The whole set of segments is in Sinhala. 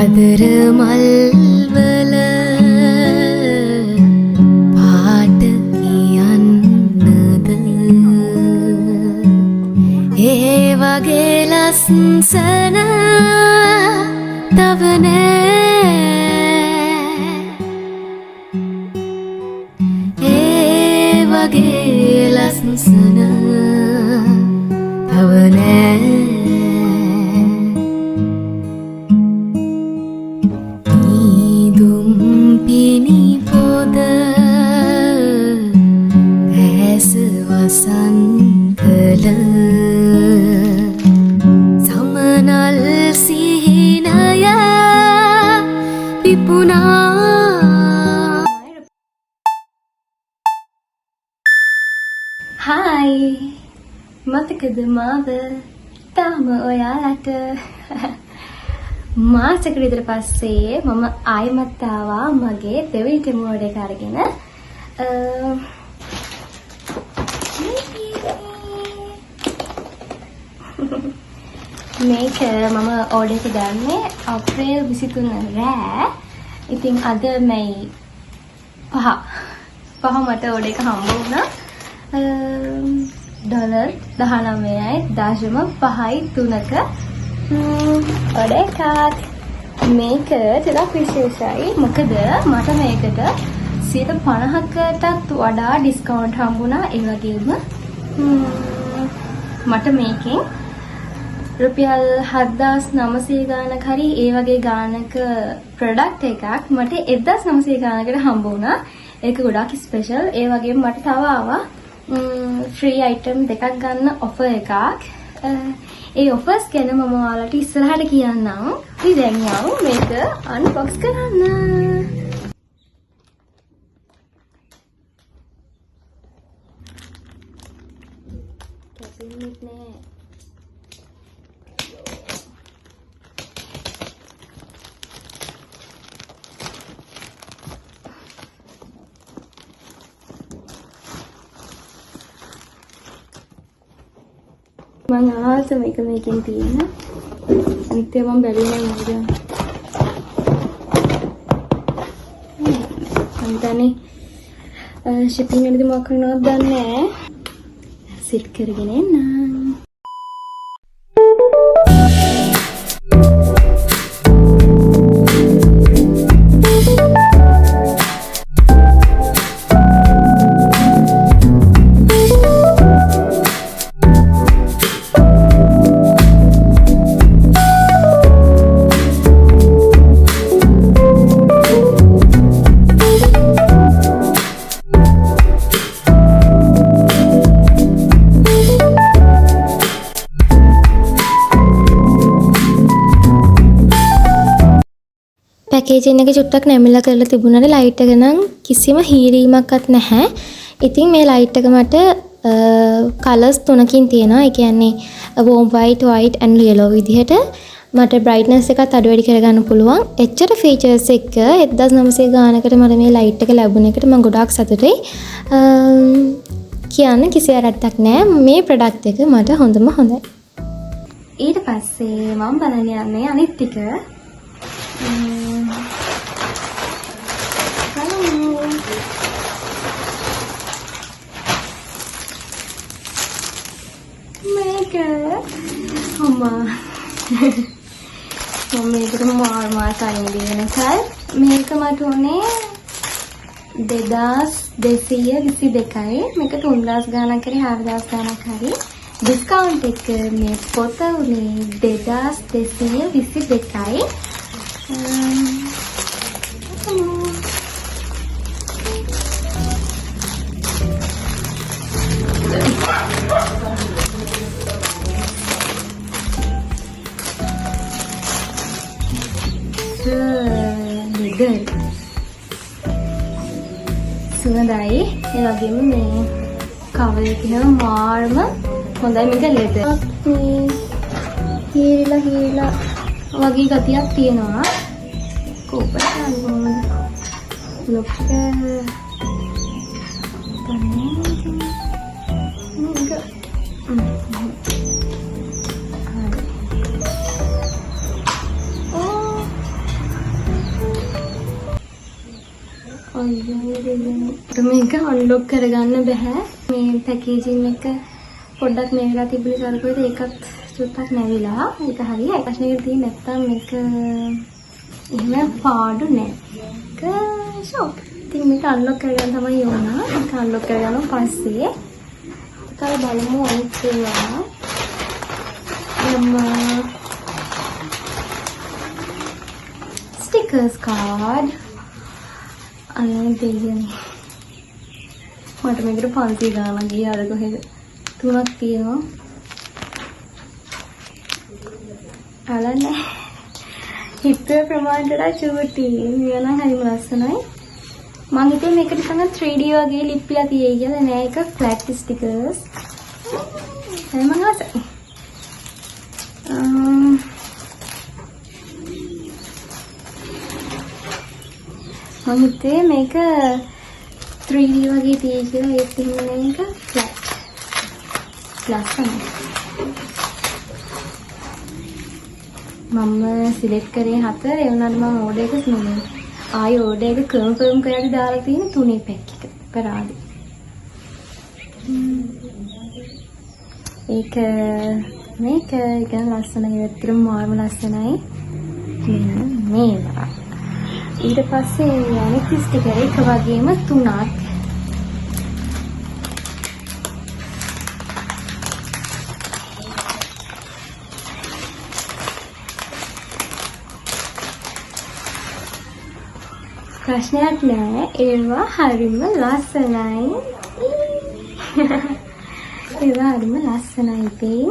ආදර මල්වල පාට කියන්නද ඒ වගේ ලස්සන තව නෑ ඒ වගේ ලස්සන තව නෑ වසන්කල සමනල් සිහිනය පිපුණා හායි මතකද මාව තාම ඔයාලට මාසෙකට විතර පස්සේ මම ආයෙමත් ආවා මගේ දෙවිට මෝඩ් එක අරගෙන මේක මම ඕඩර් එක ගන්නේ අප්‍රේල් 23 රෑ. ඉතින් අද මේ පහ මට ඕඩර් එක හම්බ වුණා. ඩොලර් 19.5.3ක ඕඩර් එකක්. මේක ටිකක් විශේෂයි. මොකද මට මේකට 50%කටත් වඩා ඩිස්කවුන්ට් හම්බුණා. ඒ වගේම මට මේකෙන් රුපියල් 7,900 ගානක් හරි ඒ වගේ ගානක ප්‍රොඩක්ට් එකක් මට 1,900 ගානකට හම්බ වුණා. ඒක ගොඩාක් ස්පෙෂල්. ඒ වගේම මට තව ආවා ෆ්‍රී අයිටම් දෙකක් ගන්න ඔෆර් එකක්. ඒ ඔෆර්ස් ගැන මම ඔයාලට ඉස්සරහට කියන්නම්. අපි දැන් යමු මේක අන්බොක්ස් කරන්න. කැපෙන්නේ නෑ. මම ආස මේක මේකෙන් තියෙන අනිත් ඒවා මම බැලුවේ නේද අන්තනේ shipping එකේදී මොකක් කරනවද දන්නේ නැහැ සිට් කරගෙන එන්නම් පැකේජින් එක චුට්ටක් නැමිලා කරලා තිබුණාට ලයිට් එක නම් කිසිම හීරීමක්වත් නැහැ. ඉතින් මේ ලයිට් එක මට කලර්ස් තුනකින් තියෙනවා. ඒ කියන්නේ warm white, white and yellow විදිහට මට brightness එකත් අඩු වැඩි කරගන්න පුළුවන්. එච්චර features එක 1900 ගානකට මට මේ ලයිට් එක ලැබුණ එකට මම ගොඩාක් සතුටුයි. කියන්න කිසි වැරද්දක් නැහැ. මේ product එක මට හොඳම හොඳයි. ඊට පස්සේ මම බලන්න යන්නේ අනිත් ටික. මේක අම්මා මම මේකට මාසයින් දෙනකල් මේක මට උනේ 2222යි මේක 3000 ගානක් හරි 4000 ගානක් හරි ඩිස්කවුන්ට් එක මේ පොත උනේ 2222යි සුවඳයි ඒ වගේම මේ කවර් එක මාර්ම හොඳයි මේක ලෙදර් මේ හීරිලා වගේ ගතියක් තියෙනවා කෝපට අනුගමන ලොක් මේක අන්ලොක් කරගන්න බෑ. මේ පැකේජින් එක පොඩ්ඩක් මේ වෙලා තිබුණේ කරකෝද ඒකත් චුට්ටක් නැවිලා. ඒක හරියයි. ප්‍රශ්නේ තියෙන්නේ නැත්තම් මේක එහෙම පාඩු නෑ. ඒක ෂොප්. ඉතින් මේක අන්ලොක් කරගන්න තමයි ඕන. මේක අන්ලොක් කරගන්න පස්සේ කල බලමු අනිත් ඒවා. stickers card. අනේ දෙයියනේ. මට මේකට 500 ගාණක් ගියාද කොහෙද? 3ක් තියෙනවා. අලන්නේ. හිතේ ප්‍රමාණයට චූටි. මේවා නම් හරිම ලස්සනයි. මම හිතුවේ මේකට තමයි 3D වගේ ලිප්පිලා තියෙයි කියලා. නෑ ඒක flat stickers. මම ආසයි. මම හිතුවේ මේක 3D වගේ තියෙයි කියලා. ඒත් එහෙම මේක flat. ලස්සනයි. මම සිලෙක්ට් කරේ 4. ඒ වුණාට මම ඕඩර් එක නෙමෙයි. ආයෙ ඕඩර් එක කන්ෆර්ම් කරලා දාලා තියෙන 3 පැක් එක. පරාදි. මේක ලස්සනයි. ඇත්තටම මාර්ම ලස්සනයි. මේවා. ඊට පස්සේ අනිත් ස්ටිකර් එක වගේම 3ක්. ප්‍රශ්නයක් නෑ. ඒවා හරිම ලස්සනයි. ඒවා හරිම ලස්සනයි. ඉතින්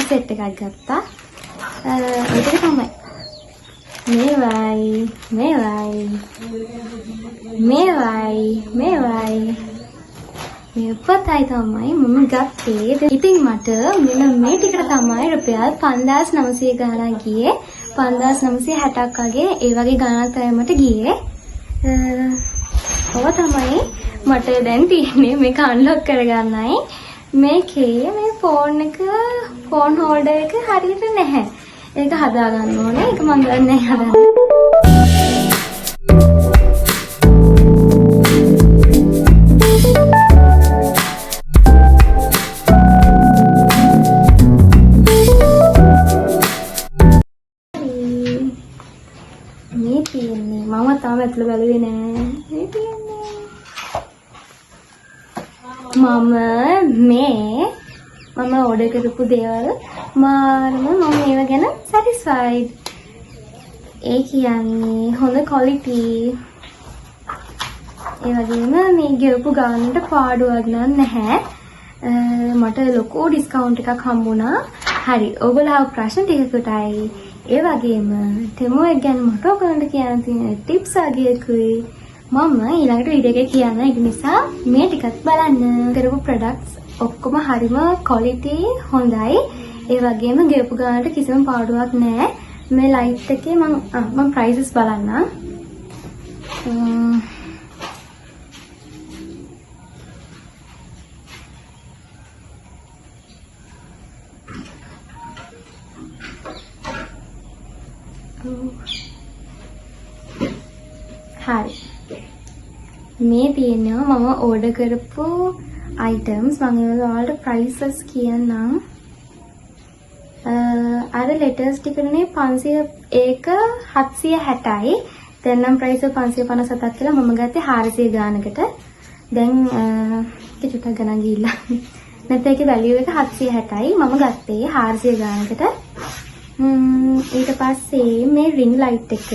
සෙට් එකක් ගත්තා. ඒක තමයි. මේවයි. මේ පොතයි තමයි මම ගත්තේ. ඉතින් මට මෙන්න මේ ටිකට තමයි රුපියල් 5900 ගාණක් ගියේ. 5960ක් වගේ ඒ වගේ ගාණක් තමයි මට ගියේ. ඔය තමයි මට දැන් තියෙන්නේ මේක අන්ලොක් කරගන්නයි. මේකේ මේ ෆෝන් හෝල්ඩර් එක හරියට නැහැ. ඒක හදා ගන්න ඕනේ. ඒක මම දන්නේ හදන්න. මේ තියෙන්නේ මම තාම ඇතුළ බැලුවේ නෑ. මේ තියෙන්නේ මම ඕඩර් කරපු දේවල් මම ඒව ගැන සැටිස්ෆයිඩ්. ඒ කියන්නේ හොඳ ක්වොලිටි. ඒ වගේම මේ ගෙවපු ගානට පාඩුවක් නැහැ. මට ලොකු ඩිස්කවුන්ට් එකක් හම්බුණා. හරි. ඔයගොල්ලෝ ප්‍රශ්න ටිකකටයි. ඒ වගේම ටෙමෝ එක ගැන මට ඔයගොල්ලන්ට කියන්න තියෙන ටිප්ස් අගයකුයි මම ඊළඟට වීඩියෝ එකේ කියන්න. ඒක නිසා මේ ටිකත් බලන්න. කරපු ප්‍රොඩක්ට්ස් ඔක්කොම හරිම ක්වොලිටි හොඳයි. ඒ වගේම ගෙවපු ගානට කිසිම පාඩුවක් නැහැ. මේ ලයිට් එකේ මම ප්‍රයිසස් බලන්නම්. හරි. මේ තියෙනවා මම ඕඩර් කරපු items. මම ඒවලට prices කියන්නම්. අර letters ටිකනේ 500 ඒක 760යි. දැන් නම් price 557ක් කියලා මම ගත්තේ 400 ගානකට. දැන් ඒක චුට්ටක් ගණන් ගිහිල්ලා. නැත්නම් ඒකේ value එක 760යි. මම ගත්තේ 400 ගානකට. ඊට පස්සේ මේ ring light එක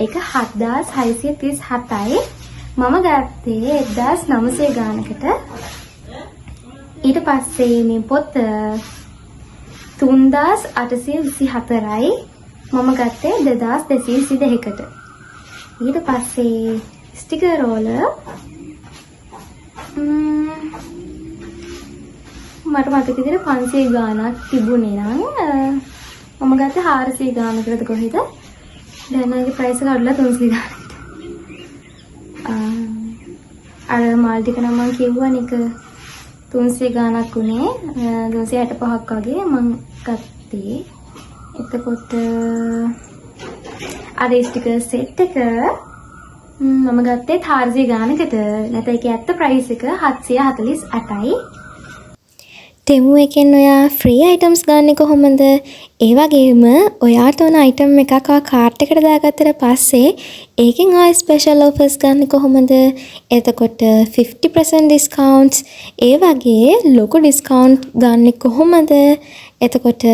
ඒක 7637යි. මම ගත්තේ 1900 ගානකට. ඊට පස්සේ මේ පොත 3824යි. මම ගත්තේ 2222කට. ඊට පස්සේ ස්ටිකර් රෝලර් මට මතක විදිහට 500 ගාණක් තිබුණේ නම් මම ගත්තේ 400 ගාණකටද කොහෙද? දැන් ඒකේ ප්‍රයිස් එක අඩුලා 300 ගාණකට. අර මාල් ටික නම් මම කිව්වා නික 300 ගාණක් උනේ 265ක් වගේ මම ගත්තේ. එතකොට අර ස්ටිකර් සෙට් එක මම ගත්තේ 400 ගාණකට. නැත්නම් ඒකේ ඇත්ත ප්‍රයිස් එක 748යි. තෙමු එකෙන් ඔයා ෆ්‍රී අයිටම්ස් ගන්න කොහොමද? ඒ වගේම ඔයාට ඕන අයිටම් එකක් ඔයා කාර්ට් එකට දාගත්තට පස්සේ ඒකෙන් ඔයා ස්පෙෂල් ඔෆර්ස් ගන්න කොහොමද? එතකොට 50% ඩිස්කවුන්ට්ස් ඒ වගේ ලොකු ඩිස්කවුන්ට් ගන්න කොහොමද? එතකොට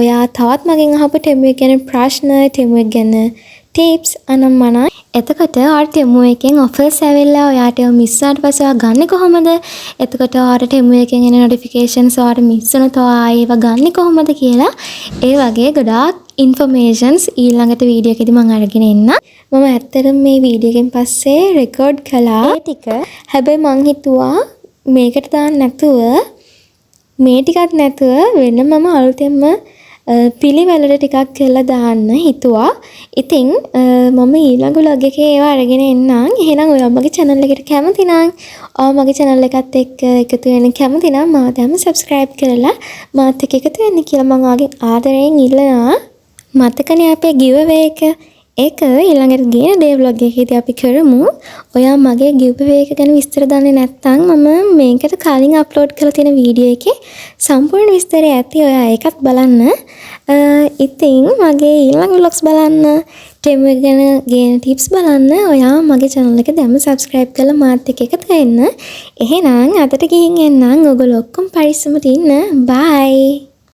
ඔයා තවත් මගෙන් අහපු තෙමු එක ගැන ප්‍රශ්න, තෙමු එක ගැන ටිප්ස් අනම්මනයි. එතකොට ඔයාට තෙමු එකෙන් ඔෆර්ස් ඇවිල්ලා ඔයාට ඒව මිස් වුණාට පස්සේ ඔයා ගන්නෙ කොහොමද? එතකොට ඔයාට තෙමු එකෙන් එන නොටිෆිකේෂන්ස් ඔයාට මිස් වුණොත් ඔයා ඒව ගන්නෙ කොහොමද කියලා ඒ වගේ ගොඩාක් ඉන්ෆර්මේෂන්ස් ඊළඟට වීඩියෝ එකේදී මම අරගෙන එන්න. මම ඇත්තටම මේ වීඩියෝ එකෙන් පස්සේ රෙකෝඩ් කළා ඒ ටික. හැබැයි මං හිතුවා මේකට දාන්න නැතුව මේ ටිකක් නැතුව වෙන මම අලුතෙන්ම පිළිවෙලට ටිකක් කියලා දාන්න හිතුවා. ඉතින් මම ඊළඟ vlog එකේ ඒවා අරගෙන එන්නම්. එහෙනම් ඔයා මගේ channel එකට කැමති නම් ඔයා මගේ channel එකත් එක්ක එකතු වෙන්න කැමති නම් මාත් දැම්ම subscribe කරලා මාත් එක්ක එකතු වෙන්න කියලා මම ආගෙන් ආදරයෙන් ඉල්ලනවා. මතකනේ අපේ giveaway එක. ඒක ඊළඟට ගියන day vlog එකේදී අපි කරමු. ඔයා මගේ giveaway එක ගැන විස්තර දන්නේ නැත්නම් මම මේකට කලින් අප්ලෝඩ් කරලා තියෙන වීඩියෝ එකේ සම්පූර්ණ විස්තරය ඇති. ඔයා ඒකත් බලන්න. ඉතින් මගේ ඊළඟ vlogs බලන්න, තෙමු එක ගැන ගේන tips බලන්න ඔයා මගේ channel එක දැම්ම subscribe කරලා මාත් එක්ක එකතු වෙන්න. එහෙනම් අදට ගිහින් එන්නම්. ඔයගොල්ලෝ ඔක්කොම පරිස්සමට ඉන්න. bye.